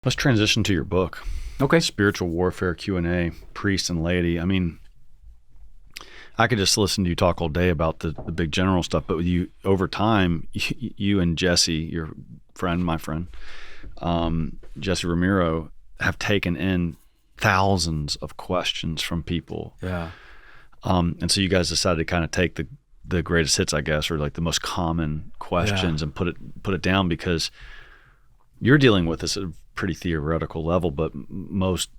Let's transition to your book. Okay. Spiritual Warfare Q&A, Priest and Laity. I mean, I could just listen to you talk all day about the big general stuff, but with you, over time, you and Jesse, your friend, my friend, Jesse Romero, have taken in thousands of questions from people. Yeah. And so you guys decided to kind of take the greatest hits, I guess, or like the most common questions and put it down, because you're dealing with this at a pretty theoretical level, but most,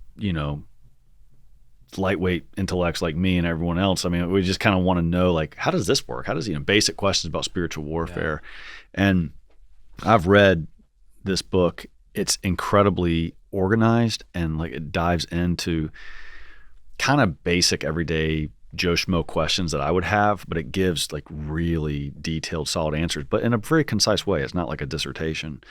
lightweight intellects like me and everyone else, I mean, we just kind of want to know, like, how does this work? How does, basic questions about spiritual warfare. Yeah. And I've read this book. It's incredibly organized, and like it dives into kind of basic everyday Joe Schmo questions that I would have, but it gives like really detailed, solid answers, but in a very concise way. It's not like a dissertation.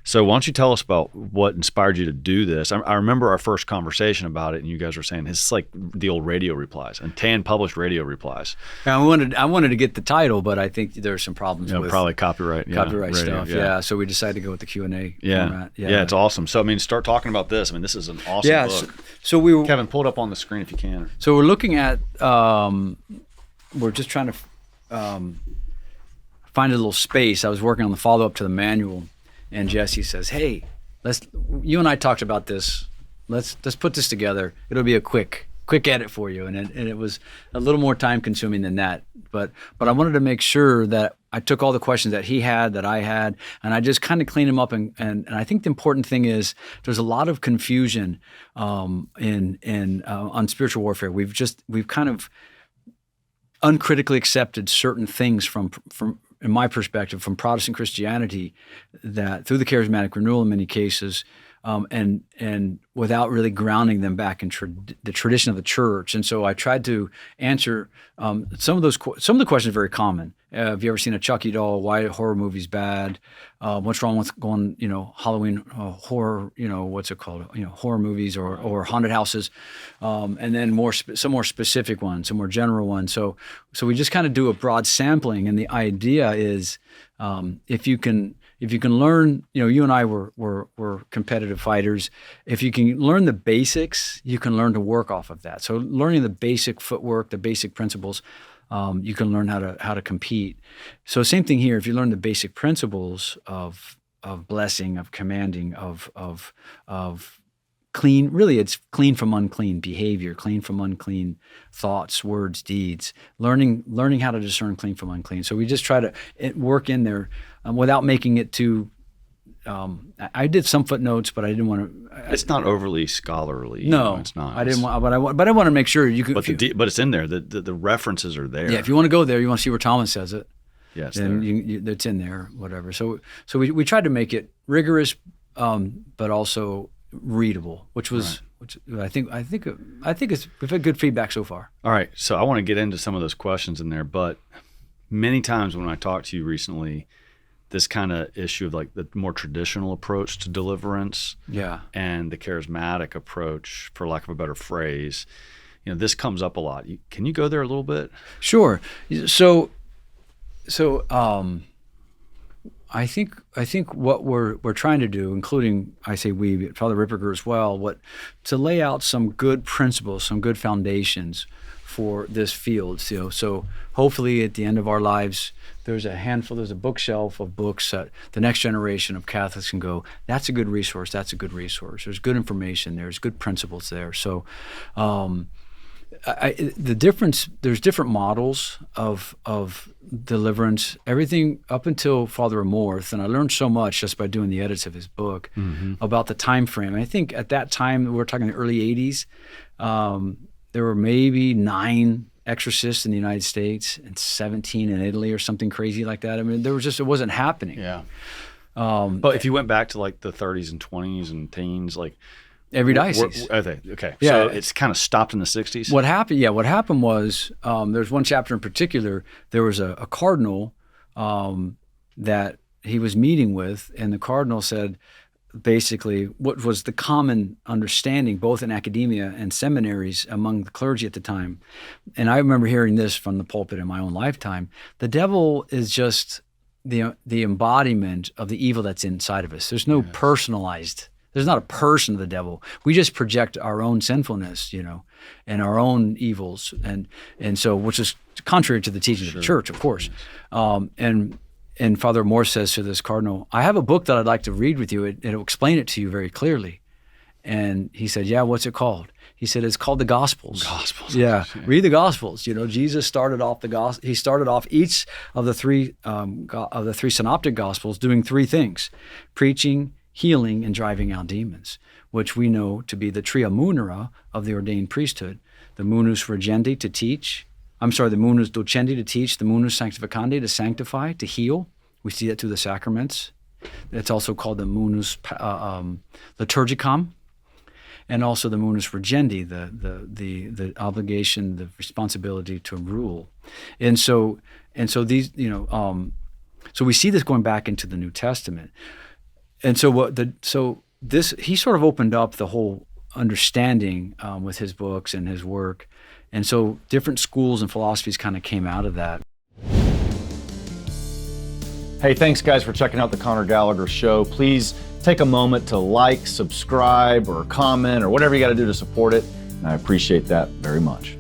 So why don't you tell us about what inspired you to do this? I remember our first conversation about it, and you guys were saying it's like the old radio replies, and Tan published radio replies. I wanted to get the title, but I think there's some problems with probably copyright radio, stuff. Yeah, so we decided to go with the Q&A format. Yeah, it's awesome. So I mean, start talking about this. I mean, this is an awesome book. So we were, Kevin, pull it up on the screen if you can. So we're looking at we're just trying to find a little space. I was working on the follow up to the manual. And Jesse says, "Hey, you and I talked about this. Let's put this together. It'll be a quick edit for you." And it was a little more time consuming than that. But I wanted to make sure that I took all the questions that he had, that I had, and I just kind of cleaned them up. And I think the important thing is there's a lot of confusion on spiritual warfare. We've kind of uncritically accepted certain things from in my perspective, from Protestant Christianity, that through the charismatic renewal in many cases, and without really grounding them back in the tradition of the church. And so I tried to answer some of the questions are very common. Have you ever seen a Chucky doll? Why are horror movies bad? What's wrong with going, Halloween horror? What's it called? Horror movies or haunted houses, and then some more specific ones, some more general ones. So we just kind of do a broad sampling, and the idea is if you can learn, you and I were competitive fighters. If you can learn the basics, you can learn to work off of that. So learning the basic footwork, the basic principles, you can learn how to compete. So same thing here. If you learn the basic principles of blessing, of commanding, of clean, really it's clean from unclean behavior, clean from unclean thoughts, words, deeds, learning how to discern clean from unclean. So we just try to work in there without making it too, I did some footnotes, but I didn't want to. It's not overly scholarly. No, it's not. I didn't want, but I want to make sure you can. But it's in there. The references are there. Yeah, if you want to go there, you want to see where Thomas says it. Yes, then it's in there, whatever. So we tried to make it rigorous, but also readable, which I think we've had good feedback so far. All right, so I want to get into some of those questions in there, but many times when I talked to you recently, this kind of issue of like the more traditional approach to deliverance, and the charismatic approach, for lack of a better phrase, this comes up a lot. Can you go there a little bit? Sure. So I think what we're trying to do, including, I say we, Father Ripperger as well, to lay out some good principles, some good foundations for this field. So hopefully at the end of our lives, there's a bookshelf of books that the next generation of Catholics can go, that's a good resource, that's a good resource. There's good information there, there's good principles there. So there's different models of deliverance, everything up until Father Amorth, and I learned so much just by doing the edits of his book about the time frame. And I think at that time, we're talking the early 80s, there were maybe 9 exorcists in the United States and 17 in Italy or something crazy like that. I mean, it wasn't happening. Yeah. But if you went back to like the 30s and 20s and teens, like every diocese. Okay. Yeah. So it's kind of stopped in the 60s? What happened was, there's one chapter in particular, there was a cardinal that he was meeting with, and the cardinal said, basically, what was the common understanding, both in academia and seminaries among the clergy at the time. And I remember hearing this from the pulpit in my own lifetime. The devil is just the embodiment of the evil that's inside of us. There's no personalized There's not a person of the devil. We just project our own sinfulness, and our own evils, and so, which is contrary to the teaching of the church, of course. And Father Moore says to this cardinal, I have a book that I'd like to read with you. It'll explain it to you very clearly. And he said, yeah, what's it called? He said, it's called the Gospels. Gospels. Yeah, read the Gospels. Jesus started off the gospel. He started off each of the three synoptic Gospels doing three things: preaching, healing, and driving out demons, which we know to be the tria munera of the ordained priesthood. The munus regendi, to teach. The munus docendi, to teach. The munus sanctificandi, to sanctify, to heal. We see that through the sacraments. It's also called the munus liturgicam. And also the munus regendi, the obligation, the responsibility to rule, and so these, so we see this going back into the New Testament, and so he sort of opened up the whole understanding with his books and his work, and so different schools and philosophies kind of came out of that. Hey, thanks guys for checking out the Conor Gallagher Show. Please take a moment to like, subscribe, or comment, or whatever you got to do to support it. And I appreciate that very much.